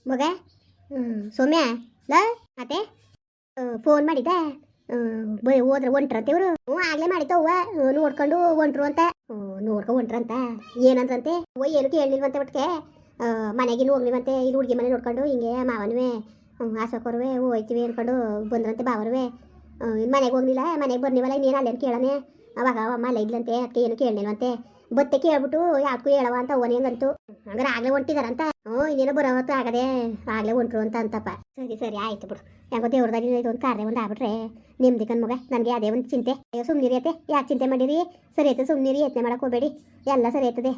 ಮಗ ಸೌಮ್ಯ ಲಾ ಅತ್ತೆ ಫೋನ್ ಮಾಡಿದ್ದೆ ಹೋದ್ರೆ ಹೊಂಟ್ರಂತೆ ಇವರು ಆಗ್ಲೇ ಮಾಡಿದ್ದವ್ವ ನೋಡ್ಕೊಂಡು ಹೊಂಟ್ರು ಅಂತ ನೋಡ್ಕೊಂಡು ಹೊಂಟ್ರಂತ ಏನಂದ್ರಂತೆ ಏನು ಕೇಳಲಿಲ್ವಂತೆ ಒಟ್ಟಿಗೆ ಮನೆಗಿನ ಹೋಗ್ಲಿವಂತೆ ಇಲ್ಲಿ ಹುಡುಗಿ ಮನೆ ನೋಡ್ಕೊಂಡು ಹಿಂಗೆ ಮಾವನವೇ ಆಸೋಕರುವೆ ಹೋಯ್ತೀವಿ ಅನ್ಕೊಂಡು ಬಂದ್ರಂತೆ ಬಾವರುವೆ ಮನೆಗೆ ಹೋಗ್ಲಿಲ್ಲ ಮನೆಗೆ ಬರ್ನಿವಲ್ಲ ಇನ್ನೇನು ಅಲ್ಲೇನು ಕೇಳನೆ ಅವಾಗ ಅಮ್ಮ ಅಲ್ಲ ಇದ್ಲಂತೆ ಅದಕ್ಕೆ ಏನು ಕೇಳಲಿಲ್ವಂತೆ ಬತ್ತೆ ಕೇಳ್ಬಿಟ್ಟು ಯಾವ್ದಕ್ಕೂ ಹೇಳವ ಅಂತ ಅವನೇ ಹಂಗಂತು ಹಂಗಾರೆ ಆಗ್ಲೇ ಹೊಂಟಿದಾರಂತ ಇನ್ನೇನೋ ಬರೋ ಹೊತ್ತು ಆಗದೆ ಆಗ್ಲೇ ಹೊಂಟ್ರು ಅಂತ ಅಂತಪ್ಪ ಸರಿ ಸರಿ ಆಯ್ತು ಬಿಡು ಯಾಕೋ ದೇವ್ರದಾಗ ಇದೊಂದು ಕಾರ್ಯ ಒಂದು ಆಗ್ಬಿಟ್ರೆ ನೆಮ್ಮದಿ ಕಣ್ ಮಗ ನನಗೆ ಅದೇ ಒಂದು ಚಿಂತೆ ಅಯ್ಯೋ ಸುಮ್ಮನಿರಿ ಅತ್ತೆ ಯಾಕೆ ಚಿಂತೆ ಮಾಡಿರಿ ಸರಿ ಆಯ್ತು ಸುಮ್ಮನಿರಿ ಯತ್ನೆ ಮಾಡಕ್ಕೆ ಹೋಗಬೇಡಿ ಎಲ್ಲ ಸರಿ ಆಯ್ತದೆ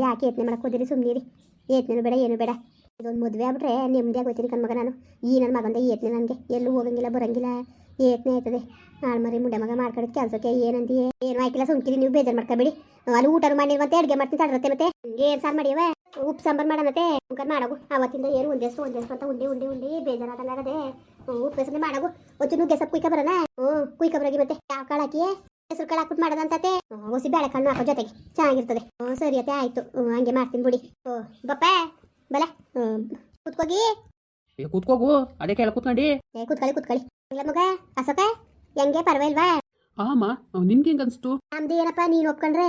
ಯಾಕೆ ಯತ್ನೆ ಮಾಡಕ್ಕೆ ಹೋದಿರಿ ಸುಮ್ಮನಿರಿ ಯತ್ನೆನೂ ಬೇಡ ಏನು ಬೇಡ ಇದೊಂದು ಮದುವೆ ಆಗ್ಬಿಟ್ರೆ ನೆಮ್ಮದಿ ಆಗೋಯ್ತೀನಿ ಕಣ್ ಮಗ ನಾನು ಈ ನನ್ನ ಮಗಂದ ಯತ್ನೆ ನನಗೆ ಎಲ್ಲೂ ಹೋಗಂಗಿಲ್ಲ ಬರಂಗಿಲ್ಲ ಯತ್ನೆ ಆಯ್ತದೆ ಆಳ್ಮರಿ ಮುಂಡೆ ಮಗ ಮಾಡ್ಕೊಂಡಿದ್ದು ಕೆಲಸಕ್ಕೆ ಏನಂತೀಯ ಏನು ಆಯ್ತಿಲ್ಲ ಸುಮ್ಕಿರಿ ನೀವು ಬೇಜಾರು ಮಾಡ್ಕೋಬೇಡಿ ಅಲ್ಲಿ ಊಟ ಮಾಡಿ ಮತ್ತೆ ಅಡುಗೆ ಮಾಡ್ತೀನಿ ತಡರತ್ತೆ ಮತ್ತೆ ಏನು ಸಾರು ಮಾಡಿಯವ ಉಪ್ಪು ಸಾಂಬಾರು ಮಾಡೋಣತ್ತೆ ಮುಖರ್ ಮಾಡೋಗು ಅವತ್ತಿಂದ ಏನು ಒಂದೇಷ್ಟು ಅಂತ ಉಂಡಿ ಬೇಜಾರಾಗದೆ ಉಪ್ಪು ಹೆಸರು ಮಾಡೋಗು ಒಂದು ನುಗ್ಗೆ ಸೊಪ್ಪು ಕುಯ್ಕ ಬರೋಣ ಕುಯ್ಕ ಬರೋಗಿ ಮತ್ತೆ ಯಾವ ಕಾಳು ಹಾಕಿ ಹೆಸರು ಕಾಳು ಹಾಕ್ಬಿಟ್ಟು ಮಾಡೋದಂತೆ ಹೊಸಿ ಬೇಳೆ ಕಾಳು ಹಾಕೋ ಜೊತೆಗೆ ಚೆನ್ನಾಗಿರ್ತದೆ ಸರಿ ಅತ್ತೆ ಆಯ್ತು ಹಂಗೆ ಮಾಡ್ತೀನಿ ಬಿಡಿ ಬಪ್ಪ ಬಲ ಕೂತ್ಕೋಗಿ ಕೂತ್ಕೋಗು ಅದೇ ಕೇಳ ಕೂತ್ಕೊಂಡಿ ಕೂತ್ಕೊಳ್ಳಿ ಇಲ್ಲ ಮಗ ಅಶೋಕ ಹೆಂಗೆ ಪರವಾಗಿಲ್ವಾ ಆಮ ನಿನ್ಗೆ ಹೆಂಗ ಅನ್ಸ್ತು ನಮ್ದು ಏನಪ್ಪ ನೀನು ಒಪ್ಕೊಂಡ್ರೆ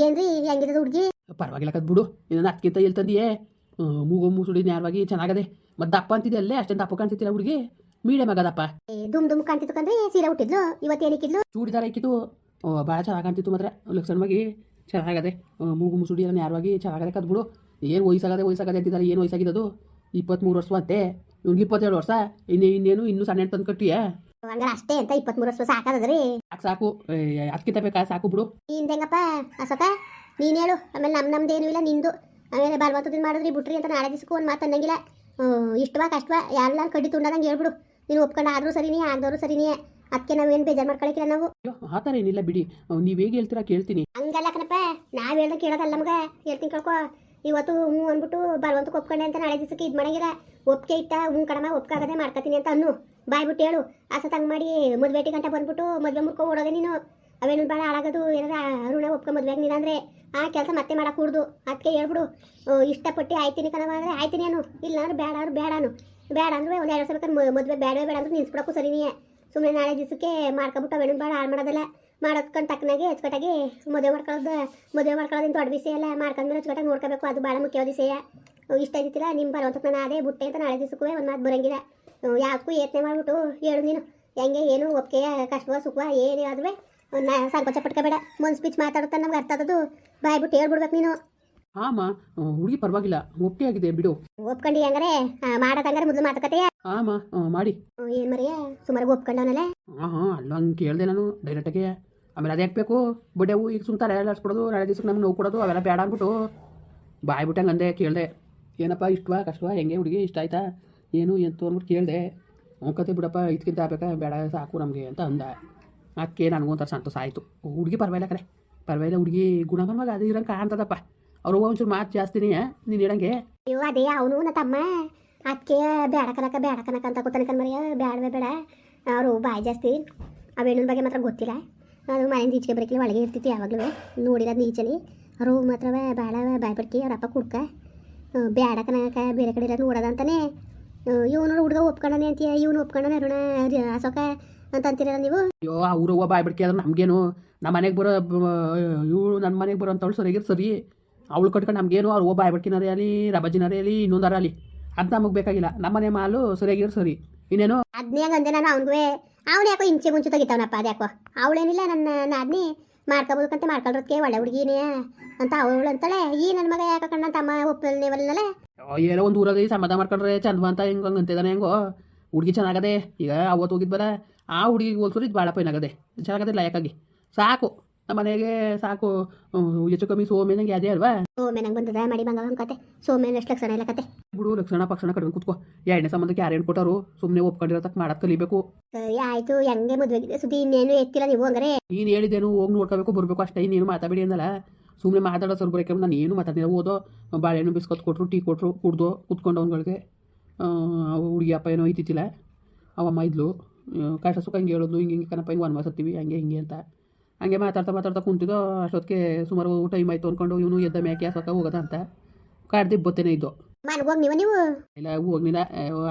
ಏನ್ರಿ ಹೆಂಗಿರೋದು ಹುಡುಗಿ ಪರವಾಗಿಲ್ಲ ಕದ್ ಬಿಡು ಇನ್ನೊಂದು ಅದಕ್ಕಿಂತ ಹೇಳ್ತಂದಿಯೇ ಮೂಗು ಮುಸುಡಿ ನ್ಯಾರವಾಗಿ ಚೆನ್ನಾಗದೆ ಮತ್ತೆ ದಪ್ಪ ಅಂತಿದೆ ಅಲ್ಲೇ ಅಷ್ಟೊಂದು ದಪ್ಪ ಕಾಣ್ತಿತ್ತಿಲ್ಲ ಹುಡುಗಿ ಮೀಡಿಯಮ್ ಆಗದಪ್ಪ ದುಮ್ ಕಾಣ್ತಿತ್ತು ಕಂಡ್ರೆ ಸೀರೆ ಹುಟ್ಟಿದ್ಲು ಇವತ್ತೇನಿಕ್ಕಿದ್ಲು ಚೂಡಿದಾರ ಇಕ್ಕಿದ್ದು ಭಾಳ ಚೆನ್ನಾಗಿ ಕಾಣ್ತಿತ್ತು ಮಾತ್ರ ಲಕ್ಷಣವಾಗಿ ಚೆನ್ನಾಗದೆ ಮೂಗು ಮುಸುಡಿ ಎಲ್ಲ ನ್ಯಾರವಾಗಿ ಚೆನ್ನಾಗದೆ ಕದ್ ಬಿಡು ಏನು ವಯಸ್ಸಾಗದೆ ಅಂತಿದ್ದಾರೆ ಏನು ವಯಸ್ಸಾಗಿದ್ದು 23 ವರ್ಷ ಅಂತೆ ಇವ್ನಿಗೆ 27 ವರ್ಷ ಇನ್ನೇನು ಇನ್ನೂ ಸಣ್ಣ ತಂದು ಕಟ್ಟಿಯಾ ಹಂಗಾರೆ ಅಷ್ಟೇ ಅಂತ 23 ವರ್ಷ ಸಾಕಾದ್ರಿ ಸಾಕು ಅದಕ್ಕಿಂತ ಬೇಕಾ ಸಾಕು ಬಿಡು ಹೆಂಗಪ್ಪ ಅಶೋಕ ನೀನು ಹೇಳು ಆಮೇಲೆ ನಮ್ದೇನು ಇಲ್ಲ ನಿಂದು ಆಮೇಲೆ ಬಲವಂತದಿಂದ ಮಾಡಿದ್ರಿ ಬಿಟ್ರಿ ಅಂತ ನಾಳೆ ದಿವಸಕ್ಕೂ ಒಂದು ಮಾತು ಅನ್ನಂಗಿಲ್ಲ ಇಷ್ಟವಾ ಕಷ್ಟವಾ ಎಲ್ಲ ಕಡ್ಡಿ ತುಂಡದಂಗೆ ಹೇಳ್ಬಿಡು ನೀನು ಒಪ್ಕೊಂಡು ಆದರೂ ಸರಿನೇ ಆಗದವರು ಸರಿನೇ ಅದಕ್ಕೆ ನಾವೇನು ಬೇಜಾರು ಮಾಡ್ಕೊಳಕಿಲ್ಲ ನಾವು ಆ ಥರ ಏನಿಲ್ಲ ಬಿಡಿ ನೀವು ಹೇಗೆ ಹೇಳ್ತೀರಾ ಕೇಳ್ತೀನಿ ಹಂಗಲ್ಲ ಕಣಪ್ಪ ನಾವು ಹೇಳ್ದಂಗೆ ಕೇಳೋದಲ್ಲ ನಮ್ಗೆ ಹೇಳ್ತೀನಿ ಕಳ್ಕೊ ಇವತ್ತು ಹ್ಞೂ ಅಂದ್ಬಿಟ್ಟು ಬಲವಂತಕ್ಕೆ ಒಪ್ಕೊಂಡೆ ಅಂತ ನಾಳೆ ದಿವಸಕ್ಕೆ ಇದು ಮಾಡಂಗಿಲ್ಲ ಒಪ್ಪಿಗೆ ಇಟ್ಟ ಹ್ಞೂ ಕಣಮ್ಮ ಒಪ್ಕಾಗದೆ ಮಾಡ್ಕೊತೀನಿ ಅಂತ ಅನ್ನು ಬಾಯ್ಬಿಟ್ಟು ಹೇಳು ಹಂಗೆ ಮಾಡಿ ಮದುವೆ ಗಂಟೆ ಬಂದ್ಬಿಟ್ಟು ಮದುವೆ ಮುರ್ಕೊ ಓಡೋದೆ ನೀನು ಅವೇನು ಭಾಳ ಹಾಳಾಗೋದು ಏನಾರ ಋಣ ಒಪ್ಕೊ ಮದುವೆಗೆ ನೀನಂದರೆ ಆ ಕೆಲಸ ಮತ್ತೆ ಮಾಡக்கூಡ್ದು ಅದಕ್ಕೆ ಹೇಳ್ಬಿಡು ಇಷ್ಟಪಟ್ಟು ಆಯ್ತೀನಿ ಕಣವ ಅಂದರೆ ಆಯ್ತೀನಿ ಅನು ಇಲ್ಲ ಅಂದ್ರೆ ಬೇಡ ಅಂದ್ರೆ ಒಂದು 2 ವರ್ಷ ಬೇಕಾದ್ರೆ ಮದುವೆ ಬೇಡ ಅಂದ್ರೆ ನಿನ್ಸ್ಬಿಡೋಕ್ಕೂ ಸರಿನೇ ಸುಮ್ಮನೆ ನಾಳೆ ದಿವಸಕ್ಕೆ ಮಾಡ್ಕೊಬಿಟ್ಟು ಅವೇನು ಭಾಳ ಹಾಳು ಮಾಡೋದಲ್ಲ ಮಾಡೋದ್ಕೊಂಡು ತಕ್ಕನಾಗೆ ಅಚ್ಚುಕಟ್ಟಾಗಿ ಮದುವೆ ಮಾಡ್ಕೊಳ್ಳೋದು ದೊಡ್ಡ ವಿಷಯ ಅಲ್ಲ ಮಾಡ್ಕೊಂಡ್ಮೇಲೆ ಅಚ್ಚುಕಟ್ಟಾಗಿ ನೋಡ್ಕೋಬೇಕು ಅದು ಭಾಳ ಮುಖ್ಯವಾದ ವಿಷಯ ಇಷ್ಟ ಇದ್ದಿಲ್ಲ ನಿಮ್ಮ ಬರೋಂತಕ್ಕೆ ನಾನು ಅದೇ ಬುಟ್ಟೆ ಅಂತ ನಾಳೆ ದಿವಸಕ್ಕೂ ಒಂದು ಮಾತು ಬರೋಂಗಿಲ್ಲ ಯಾವ್ದಕ್ಕೂ ಯತ್ನೆ ಮಾಡಿಬಿಟ್ಟು ಹೇಳು ನೀನು ಹೆಂಗೆ ಏನು ಒಪ್ಪಿಗೆ ಕಷ್ಟವ ಸುಖವ ಏನೇ ಆದ್ರೂ ಸಂಕೋಚ ಪಟ್ಕೋಬೇಡ ಮನ್ ಸ್ಪೀಚ್ ಮಾತಾಡುತ್ತಾ ನಮ್ಗೆ ಅರ್ಥ ಆಗೋದು ಬಾಯ್ಬಿಟ್ಟು ಹೇಳ್ಬಿಡ್ಬೇಕು ನೀನು ಆಮ ಹುಡುಗಿ ಪರವಾಗಿಲ್ಲ ಒಪ್ಪಿಗೆ ಆಗಿದೆ ಬಿಡು ಒಪ್ಕೊಂಡು ಹೆಂಗಾರೆ ಮಾಡೋದಂಗಾರೆ ಮೊದಲು ಮಾತುಕತೆಯ ಆಮ ಮಾಡಿ ಏನು ಮರಿಯ ಸುಮಾರು ಒಪ್ಕೊಂಡವನಲ್ಲ ಅಲ್ಲ ಹಂಗೆ ಕೇಳಿದೆ ನಾನು ಡೈರೆಕ್ಟಾಗೆ ಆಮೇಲೆ ಅದೇ ಹಾಕ್ಬೇಕು ಬಡ್ಡೆವು ಈಗ ಸುಮ್ಮ ತಲೆ ಆಡಿಸ್ಕೊಡೋದು ನಾಳೆ ದಿವ್ಸಕ್ಕೆ ನಮ್ಗೆ ನೋವು ಕೊಡೋದು ಅವೆಲ್ಲ ಬೇಡ ಅಂದ್ಬಿಟ್ಟು ಬಾಯ್ಬಿಟ್ಟು ಹಂಗೆ ಅಂದೆ ಕೇಳಿದೆ ಏನಪ್ಪ ಇಷ್ಟವಾ ಕಷ್ಟವಾ ಹೆಂಗೆ ಹುಡುಗಿ ಇಷ್ಟ ಆಯ್ತಾ ಏನು ಎಂತು ಅಂದ್ಬಿಟ್ಟು ಕೇಳಿದೆ ಕತೆ ಬಿಡಪ್ಪ ಇದಕ್ಕಿಂತ ಆಗ್ಬೇಕಾ ಬೇಡ ಸಾಕು ನಮಗೆ ಅಂತ ಅಂದ ಅದಕ್ಕೆ ನನಗೊಂಥರ ಸಂತೋಷ ಆಯಿತು ಹುಡುಗಿ ಪರವಾಗಿಲ್ಲ ಹುಡುಗಿ ಗುಣಮನ್ವಾಗ ಅದು ಇರಂಗೆ ಕಾಣ್ತದಪ್ಪ ಅವ್ರು ಒಂಚೂರು ಮಾತು ಜಾಸ್ತಿನೇ ನೀನು ಹೇಳಂಗೆ ಅಯ್ಯೋ ಅದೇ ಅವನು ನನ್ನ ತಮ್ಮ ಅದಕ್ಕೆ ಬೇಡ ಕನಕ ಅಂತ ಗೊತ್ತಾನೆ ಕಣ್ಮರಿಯ ಬೇಡ ಅವರು ಬಾಯಿ ಜಾಸ್ತಿ ಅವೇಣನ ಬಗ್ಗೆ ಮಾತ್ರ ಗೊತ್ತಿಲ್ಲ ಅದು ಮನೆಯಿಂದ ಈಚೆಗೆ ಬರಕಿಲ್ಲ ಒಳಗೆ ಇರ್ತಿತ್ತು ಯಾವಾಗಲೂ ನೋಡಿರೋದು ಈಚೆಲಿ ಅವರು ಮಾತ್ರ ಭಾಳ ಬಾಯ್ ಪಡ್ಕಿ ಅವ್ರ ಅಪ್ಪ ಕುಡ್ಕ ಬೇಡ ಕನಕ ಬೇರೆ ಕಡೆ ಇರೋದು ನೋಡೋದಂತಾನೆ ಇವನು ಹುಡುಗ ಒಪ್ಕೊಂಡಾನೆ ಅಂತೀಯ ಇವನು ಒಪ್ಕೊಂಡಾನೆ ಅರುಣ ಅಶೋಕ ಅಂತ ಅಂತೀರಲ್ಲ ನೀವು ಅಯ್ಯೋ ಅವರು ಬಾಯ್ ಬಿಡ್ಕೆ ಆದ್ರೆ ನಮಗೇನು ನಮ್ಮ ಮನೆಗೆ ಬರೋ ಇವಳು ನನ್ನ ಮನೆಗೆ ಬರೋ ಅಂತವಳು ಸರಿ ಅವಳು ಕಟ್ಕೊಂಡು ನಮಗೇನು ಅವ್ರು ಬಾಯ್ ಬಿಡ್ಕಿನಾರೇ ಅಲ್ಲಿ ರಬಜಿನಾರೇ ಅಲ್ಲಿ ಇನ್ನೊಂದಾರ ಅಲ್ಲಿ ಅದು ನಮಗೆ ಬೇಕಾಗಿಲ್ಲ ನಮ್ಮ ಮನೆ ಮಾಲು ಸರಿಯಾಗಿರೋ ಸರಿ ಇನ್ನೇನು ಅದನ್ನೇ ಹಂಗಂದೆ ನಾನು ಅವನಿಗೂ ಅವನು ಯಾಕೋ ಇಂಚೆ ಮುಂಚೆ ತೆಗಿತಾವನಪ್ಪ ಅದ್ಯಾಕೋ ಅವಳೇನಿಲ್ಲ ನನ್ನ ನಾದ್ನಿ ಮಾಡ್ಕೋಬೋದಕ್ಕಂತೆ ಮಾಡ್ಕೊಳ್ರದಕ್ಕೆ ಒಳ್ಳೆ ಹುಡುಗಿನೇ ಅಂತ ಅವಳು ಅಂತಾಳೆ ಈ ನನ್ನ ಮಗ ಯಾಕೆ ಕಣ್ಣ ತಮ್ಮ ಒಪ್ಪಲ್ನೇವಲ್ಲೇ ಏನೋ ಒಂದು ಊರಲ್ಲಿ ಸಮಾಧಾನ ಮಾಡ್ಕೊಂಡ್ರೆ ಚಂದ ಅಂತ ಹಿಂಗೆ ಅಂತಿದ್ದಾನೆ ಹೆಂಗೋ ಹುಡುಗಿ ಚೆನ್ನಾಗದೆ ಈಗ ಅವತ್ತು ಹೋಗಿದ್ವಲ್ಲ ಆ ಹುಡುಗಿಗೆ ಹೋಲ್ಸೋರು ಇದು ಭಾಳ ಏನಾಗದೆ ಚೆನ್ನಾಗದೆ ಲಯಕ್ಕಾಗಿ ಸಾಕು ನಮ್ಮ ಮನೆಗೆ ಸಾಕು ಹೆಚ್ಚು ಕಮ್ಮಿ ಸೋಮೇನಂಗೆ ಅದೇ ಅಲ್ವಾ ಸೋಮೇನಂಗೆ ಬಂದದ ಮಾಡಿ ಬಂಗ ಕತೆ ಸೋಮೇನ ಎಷ್ಟು ಲಕ್ಷಣ ಇಲ್ಲ ಕತೆ ಬಿಡು ಲಕ್ಷಣ ಪಕ್ಷಣ ಕಟ್ಕೊಂಡು ಕೂತ್ಕೋ ಎರಡನೇ ಸಂಬಂಧಕ್ಕೆ ಯಾರು ಕೊಟ್ಟರು ಸುಮ್ಮನೆ ಒಪ್ಕೊಂಡಿರೋತಕ್ಕೆ ಮಾಡೋದು ಕಲಿಬೇಕು ಆಯ್ತು ಹೆಂಗೆ ಮದುವೆಗಿದೆ ಸುದ್ದಿ ಇನ್ನೇನು ಎತ್ತಿಲ್ಲ ನೀವು ಹಂಗಾರೆ ನೀನು ಹೇಳಿದೇನು ಹೋಗಿ ನೋಡ್ಕೋಬೇಕು ಬರಬೇಕು ಅಷ್ಟೇ ಇನ್ನೇನು ಮಾತಾಡಿ ಅಂದಲ್ಲ ಸುಮ್ಮನೆ ಮಾತಾಡೋ ಸ್ವಲ್ಪ ಬರೋಕೆ ನಾನು ಏನು ಮಾತಾಡಿಲ್ಲ ಓದೋ ಬಾಳೆಹಣ್ಣು ಬಿಸ್ಕೊತ್ ಕೊಟ್ಟರು ಟೀ ಕೊಟ್ಟರು ಕುಡ್ದು ಕೂತ್ಕೊಂಡು ಅವ್ನುಗಳಿಗೆ ಹುಡುಗಿ ಅಪ್ಪ ಏನೋ ಐತಿತ್ತಿಲ್ಲ ಅವಮ್ಮ ಇದ್ಲು ಕಷ್ಟ ಸುಖ ಹಿಂಗೆ ಹೇಳೋದು ಹಿಂಗೆ ಕಣಪ್ಪ ಹಿಂಗೆ ವನವಾಸ ಹತ್ತೀವಿ ಹಂಗೆ ಅಂತ ಹಂಗೆ ಮಾತಾಡ್ತಾ ಕುಂತಿದ್ದೋ ಅಷ್ಟೊತ್ತಿಗೆ ಸುಮಾರು ಟೈಮ್ ಆಯಿತು ಅಂದ್ಕೊಂಡು ಇವನು ಎದ್ದ ಮ್ಯಾಕೆ ಸಾಕ ಹೋಗೋದ ಅಂತ ಕಾಡ್ದಿದ್ದು ಬತ್ತೇನೆ ಇದ್ದು ಮನೆಗೆ ಹೋಗಿ ನೀವು ಇಲ್ಲ ಹೋಗ್ಲಿಲ್ಲ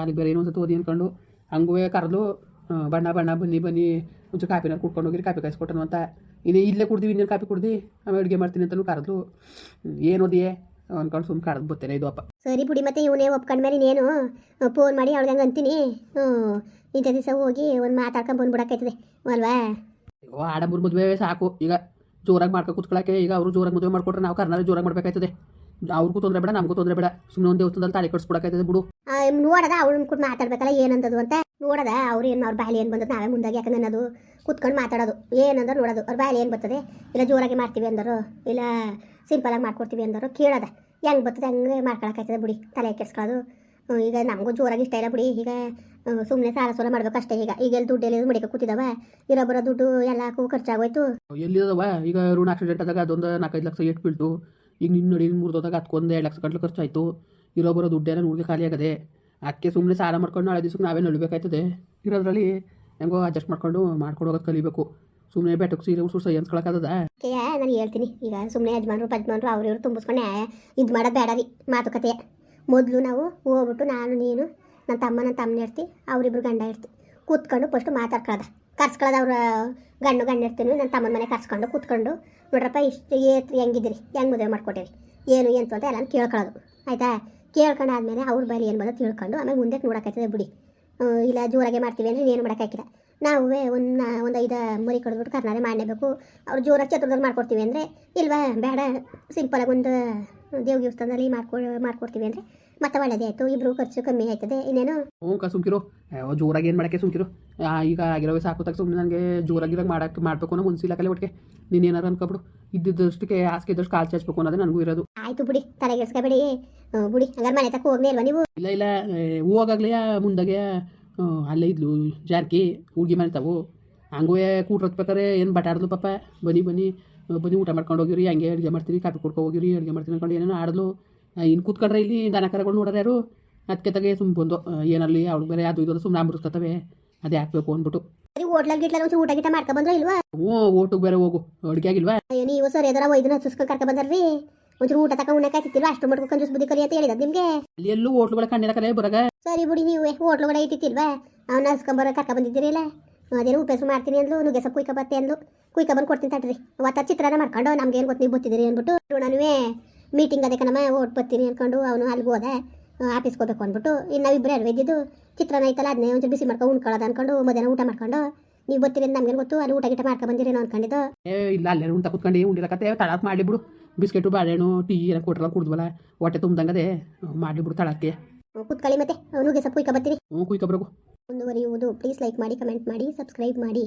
ಅದಕ್ಕೆ ಬೇರೆ ಏನೋ ಒಂದು ಓದಿ ಅಂದ್ಕೊಂಡು ಹಂಗೂ ಕರೆದು ಬಣ್ಣ ಬಣ್ಣ ಬನ್ನಿ ಬನ್ನಿ ಒಂಚೂರು ಕಾಪಿನ ಕುಡ್ಕೊಂಡು ಹೋಗಿರಿ ಕಾಪಿ ಕಾಯಿಸ್ಕೊಟ್ಟನು ಅಂತ ಇನ್ನು ಇಲ್ಲೇ ಕುಡ್ದು ಇನ್ನೇನು ಕಾಪಿ ಕುಡ್ದು ಆಮೇಲೆ ಅಡುಗೆ ಮಾಡ್ತೀನಿ ಅಂತಲೂ ಕರೆದು ಏನು ಓದಿಯೇ ಅಂದ್ಕೊಂಡು ಸುಮ್ಮನೆ ಕರೆದು ಬರ್ತೇನೆ ಇದು ಅಪ್ಪ. ಸರಿ ಬಿಡಿ ಮತ್ತೆ ಇವನೇ ಒಪ್ಕೊಂಡ್ಮೇಲೆ ನೀನು ಫೋನ್ ಮಾಡಿ ಅವಳಿಗೆ ಹಂಗೆ ಅಂತೀನಿ ಇಂಥ ದಿವಸ ಹೋಗಿ ಒಂದು ಮಾತಾಡ್ಕೊಂಡು ಬಂದ್ಬಿಡಕ್ಕಾಯ್ತದೆ ಅಲ್ವಾ. ಆಡಂಬರ್ ಮದುವೆ ಸಾಕು ಈಗ ಜೋರಾಗಿ ಮಾಡ್ಕೊ ಕೂತ್ಕೊಳ್ಳೋಕೆ. ಈಗ ಅವರು ಜೋರಾಗಿ ಮದುವೆ ಮಾಡ್ಕೊಟ್ರೆ ನಾವು ಕರ್ನಾಟಕ ಜೋರಾಗಿ ಮಾಡ್ಬೇಕಾಯ್ತದೆ. ಅವ್ರಿಗೂ ತೊಂದರೆ ಬೇಡ ನಮಗೂ ತೊಂದರೆ ಬೇಡ. ಸುಮ್ಮನೆ ಒಂದು ದೇವಸ್ಥಾನದಲ್ಲಿ ತಾಳಿ ಕಟ್ಸ್ಬಿಡಕ್ಕಾಯ್ತದೆ ಬಿಡು. ನೋಡದ ಅವಳು ಕೂಡ ಮಾತಾಡ್ಬೇಕಲ್ಲ ಏನಂದದು ಅಂತ ನೋಡದ ಅವ್ರು ಏನು ಅವ್ರ ಬಾಯಲ್ಲಿ ಏನು ಬಂದದ್ದು ನಾವೇ ಮುಂದಾಗಿ ಯಾಕಂದ್ರೆ ಅನ್ನೋದು ಕುತ್ಕೊಂಡು ಮಾತಾಡೋದು ಏನಂದ್ರೆ ನೋಡೋದು ಅವ್ರ ಬಾಯಲ್ಲಿ ಏನು ಬರ್ತದೆ. ಇಲ್ಲ ಜೋರಾಗಿ ಮಾಡ್ತೀವಿ ಅಂದರು ಇಲ್ಲ ಸಿಂಪಲಾಗಿ ಮಾಡ್ಕೊಡ್ತೀವಿ ಅಂದರು ಕೇಳೋದ ಹೆಂಗೆ ಬರ್ತದೆ ಹಂಗೆ ಮಾಡ್ಕೊಳಕ್ಕಾಯ್ತದೆ ಬಿಡಿ. ತಲೆ ಕೆಡ್ಸ್ಕೊಳ್ಳೋದು ಈಗ ನಮಗೂ ಜೋರಾಗಿ ಇಷ್ಟ ಇಲ್ಲ ಬಿಡಿ. ಈಗ ಸುಮ್ಮನೆ ಸಾಲ ಸೋಲ ಮಾಡ್ಬೇಕು ಅಷ್ಟೇ. ಈಗ ಎಲ್ಲಿ ದುಡ್ಡು ಎಲ್ಲಿ ಮಡಿಕೆ ಕೂತಿದ್ದಾವ ಇರೋ ಬರೋ ದುಡ್ಡು ಎಲ್ಲಕ್ಕೂ ಖರ್ಚಾಗೋಯ್ತು. ಎಲ್ಲಿದಾವ ಈಗ ಋಣ ಆಕ್ಸಿಡೆಂಟ್ ಆದಾಗ ಅದೊಂದು 4-5 ಲಕ್ಷ ಏಟ್ ಬೀಳ್ತು. ಈಗ ನಿನ್ನ ನೋಡಿ ಮುರಿದೋದಾಗ ಅದಕ್ಕೊಂದು 2 ಲಕ್ಷ ಗಂಟಲು ಖರ್ಚಾಯಿತು. ಇರೋ ಬರೋ ದುಡ್ಡೆಲ್ಲ ನೋಡಿಗೆ ಖಾಲಿ ಆಗದೆ. ಅದಕ್ಕೆ ಸುಮ್ಮನೆ ಸಾಲ ಮಾಡ್ಕೊಂಡು ನಾಳೆ ದಿವ್ಸಕ್ಕೆ ನಾವೇ ನಡಬೇಕಾಯ್ತದೆ. ಇರೋದ್ರಲ್ಲಿ ಹೆಂಗೋ ಅಡ್ಜಸ್ಟ್ ಮಾಡ್ಕೊಂಡು ಹೋಗೋದು ಕಲಿಬೇಕು. ಸುಮ್ಮನೆ ಬೆಟ್ಟಕ್ಕೆ ಸೀರೆ ಉಡ್ಸು ಸೈ ಅನ್ಸ್ಕೊಳಕ್ಕಾಗದ. ನಾನು ಹೇಳ್ತೀನಿ ಈಗ ಸುಮ್ಮನೆ ಯಜಮಾನ್ರು ಪಜ್ಮಾನ್ರು ಅವ್ರು ಇವ್ರು ತುಂಬಿಸ್ಕೊಂಡೆ ಇದು ಮಾಡೋದು ಬೇಡ ರೀ ಮಾತುಕತೆ. ಮೊದಲು ನಾವು ಹೋಗ್ಬಿಟ್ಟು ನಾನು ನೀನು ನನ್ನ ತಮ್ಮನ ಇರ್ತಿ ಅವರಿಬ್ರು ಗಂಡ ಇರ್ತಿ ಕೂತ್ಕೊಂಡು ಫಸ್ಟು ಕರ್ಸ್ಕೊಳ್ಳೋದು ಅವ್ರ ಗಂಡ ಇರ್ತೀನಿ ನನ್ನ ತಮ್ಮನ ಮನೆ ಕರ್ಸ್ಕೊಂಡು ಕೂತ್ಕೊಂಡು ನೋಡ್ರಪ್ಪ ಇಷ್ಟು ಹೆಂಗಿದ್ದೀರಿ ಹೆಂಗೆ ಮದುವೆ ಮಾಡ್ಕೊಟ್ಟಿರಿ ಏನು ಎಂತ ಅಂತ ಎಲ್ಲ ಕೇಳ್ಕೊಳ್ಳೋದು ಆಯಿತಾ. ಕೇಳ್ಕೊಂಡಾದ್ಮೇಲೆ ಅವ್ರ ಬಳಿ ಏನು ಬಂದು ತಿಳ್ಕೊಂಡು ಆಮೇಲೆ ಮುಂದೆ ನೋಡೋಕ್ಕಾಯ್ತದೆ ಬಿಡಿ. ಇಲ್ಲ ಜೋರಾಗೆ ಮಾಡ್ತೀವಿ ಅಂದರೆ ಏನು ಮಾಡೋಕ್ಕಾಗಿಲ್ಲ. ನಾವೇ ಒಂದು 5 ಮರಿ ಕಡ್ದ್ಬಿಟ್ಟು ಕರ್ನಾಟಕ ಮಾಡಲೇಬೇಕು. ಅವ್ರು ಜೋರಾಗಿ ಚತುರ್ದಲ್ಲಿ ಮಾಡ್ಕೊಡ್ತೀವಿ ಅಂದರೆ ಇಲ್ವಾ ಬೇಡ ಸಿಂಪಲಾಗಿ ಒಂದು ದೇವಸ್ಥಾನದಲ್ಲಿ ಮಾಡ್ಕೊಡ್ತೀವಿ ಅಂದರೆ ಮತ್ತೆ ಒಳ್ಳೆದೇ ಆಯಿತು. ಇಬ್ಬರು ಖರ್ಚು ಕಮ್ಮಿ ಆಯ್ತದೆ ಇನ್ನೇನು. ಹ್ಞೂ ಸುಮ್ಕಿರು ಜೋರಾಗಿ ಏನು ಮಾಡೋಕ್ಕೆ ಸುಮ್ಕಿರು. ಈಗ ಆಗಿರೋವೆ ಸಾಕು ಸುಮ್ಮನೆ ನನಗೆ ಜೋರಾಗಿರಾಗ ಮಾಡಬೇಕು ಅನ್ನೋ ಮನ್ಸಿಲ್ಲ ಕಲೆ ಒಟ್ಟಿಗೆ. ನೀನು ಏನಾರು ಅನ್ಕೊಬಿಡು. ಇದ್ದಿದ್ದಷ್ಟಕ್ಕೆ ಹಾಸಿಗೆ ಇದ್ದಷ್ಟು ಕಾಲು ಚಾಚಬೇಕು ಅನ್ನೋದೇ ನನಗೂ ಇರೋದು. ಆಯಿತು ಬಿಡಿ ತಲೆಗೆಡ್ಸ್ಕೊಬೇಡಿ ಬಿಡಿ. ಹಂಗಾರೆ ಮನೆ ತಕ್ಕ ಹೋಗ್ನೇ ಇಲ್ವಾ ನೀವು? ಇಲ್ಲ ಹೋಗಾಗ್ಲೇ ಮುಂದಾಗೆ ಅಲ್ಲೇ ಇದ್ಲು ಜಾರ್ಕಿ ಹುಡುಗಿ ಮನೆ ತಾವು ಹಂಗೂ ಕೂಟ್ರು ಹೊತ್ಬೇಕಾರೆ ಏನು ಬಟಾಡ್ದು ಪಾಪ ಬನ್ನಿ ಊಟ ಮಾಡ್ಕೊಂಡು ಹೋಗಿರಿ ಹಂಗೆ ಅಡುಗೆ ಮಾಡ್ತೀರಿ ಕಾಫಿ ಕೊಡ್ಕೊ ಹೋಗಿರಿ ಅಡುಗೆ ಮಾಡ್ತೀನಿ ಅಂದ್ಕೊಂಡು ಏನೇನೋ ಆಡಲು ಇನ್ನು ಕೂತ್ಕೊಂಡ್ರೆ ಇಲ್ಲಿ ದನ ಕರಗಳು ನೋಡೋರು ಯಾರು ಅದಕ್ಕೆ ತಗೆ ಸುಮ್ಮನೆ ಬಂದು ಏನಲ್ಲಿ ಅವ್ಳಿಗೆ ಬೇರೆ ಅದು ಇದು ಸುಮ್ಮನೆ ಅಂಬರಿಸ್ಕೊತವೆ ಅದೇ ಹಾಕ್ಬೇಕು ಅಂದ್ಬಿಟ್ಟು. ಸರಿ ಹೋಟ್ಲಲ್ಲಿ ಗಿಟ್ಲ ಒಂಚೂರು ಊಟ ಗಿಟ ಮಾಡ್ಕೊಬಂದ್ರೆ ಇಲ್ವಾ? ಹ್ಞೂ ಊಟಕ್ಕೆ ಬೇರೆ ಹೋಗು ಅಡುಗೆ ಆಗಿಲ್ವಾ? ಅಯ್ಯೋ ನೀವು ಸರ್ ಎದರ ಒಯ್ದನ್ನ ಹಚ್ಚಿಸ್ಕೊಂಡು ಕರ್ಕೊಬಂದ್ರಿ ಒಂಚೂರು ಊಟ ತಕ ಉಣ್ಣಕ್ಕಾಯ್ತಿಲ್ವಾ? ಅಷ್ಟು ಮಾಡ್ಕೊಂಡು ಕಂಜೂಸ್ ಬುದ್ಧಿ ಕಲಿ ಅಂತ ಹೇಳಿದ ನಿಮಗೆ. ಅಲ್ಲಿ ಎಲ್ಲೂ ಹೋಟ್ಲುಗಳ ಕಣ್ಣಿನ ಕಲೆ ಬರಗ. ಸರಿ ಬಿಡಿ ನೀವು ಹೋಟ್ಲುಗಳ ಇಟ್ಟಿತ್ತಿಲ್ವಾ ಅವ್ನ ಹಸ್ಕೊಂಬರ ಕರ್ಕೊಬಂದಿದ್ದೀರಿಲ್ಲ. ಅದೇನು ಉಪಯೋಗ ಮಾಡ್ತೀನಿ ಅಂದ್ಲು ನುಗ್ಗೆ ಸೊಪ್ಪು ಕುಯ್ಕೊಬತ್ತೆ ಅಂದ್ಲು ಕುಯ್ಕೊಬಂದು ಕೊಡ್ತೀನಿ ತಡ್ರಿ. ಅವತ್ತ ಚಿತ್ರಾನ್ನ ಮಾಡ್ಕೊಂಡು ನಮ್ಗೆ ಏನು ಗೊತ್ತು ನೀವು ಗೊತ್ತಿದ್ದೀರಿ ಅಂದ್ಬಿಟ್ಟು ನಾನು ಮೀಟಿಂಗ್ ಅದಕ್ಕೆ ನಮ್ಮ ಓಟ್ ಬರ್ತೀನಿ ಅಂದ್ಕೊಂಡು ಅವನು ಅಲ್ಲಿಗೆ ಹೋದೆ ಆಫೀಸ್ಗೆ ಹೋಗ್ಬೇಕು ಅಂದ್ಬಿಟ್ಟು ಇನ್ನು ನಾವಿಬ್ಬರೇ ಇದ್ದಿದ್ದು ಚಿತ್ರಾನ್ನ ಐತಲ್ಲ ಅದನ್ನೇ ಒಂಚೂರು ಬಿಸಿ ಮಾಡ್ಕೊಂಡು ಉಣ್ಕೊಳ್ಳೋದು ಅಂದ್ಕೊಂಡು ಮಧ್ಯಾಹ್ನ ಊಟ ಮಾಡ್ಕೊಂಡು ನೀವು ಬರ್ತೀರಿ ಅಂತ ನಮ್ಗೇನು ಗೊತ್ತು ಅಲ್ಲಿ ಊಟ ಗಿಟ ಮಾಡ್ಕೊಬಂದಿರೇನೋ ಅಂದ್ಕೊಂಡಿದ್ದು. ಇಲ್ಲ ಅಲ್ಲೇ ಉಂಟ ಕುತ್ಕೊಂಡು ಉಂಡಿರಕತ್ತೆ ತಳಕ್ಕೆ ಮಾಡಿಬಿಡು. ಬಿಸ್ಕೆಟು ಬಾಳೆಹಣ್ಣು ಟೀ ಎಲ್ಲ ಕೊಟ್ರಲ್ಲ ಕುಡ್ದ್ವಲ್ಲ ಹೊಟ್ಟೆ ತುಂಬ್ದಂಗದೆ ಮಾಡಿಬಿಡು ತಳಕ್ಕೆ. ಕೂತ್ಕೊಳ್ಳಿ ಮತ್ತೆ ನುಗ್ಗೆ ಸೊಪ್ಪು ಕುಯ್ಕೊಬತ್ತೀರಿ. ಹ್ಞೂ ಕುಯ್ಕೊಬ್ರಗು. ಮುಂದುವರಿಯುವುದು ಪ್ಲೀಸ್ ಲೈಕ್ ಮಾಡಿ ಕಮೆಂಟ್ ಮಾಡಿ ಸಬ್ಸ್ಕ್ರೈಬ್ ಮಾಡಿ.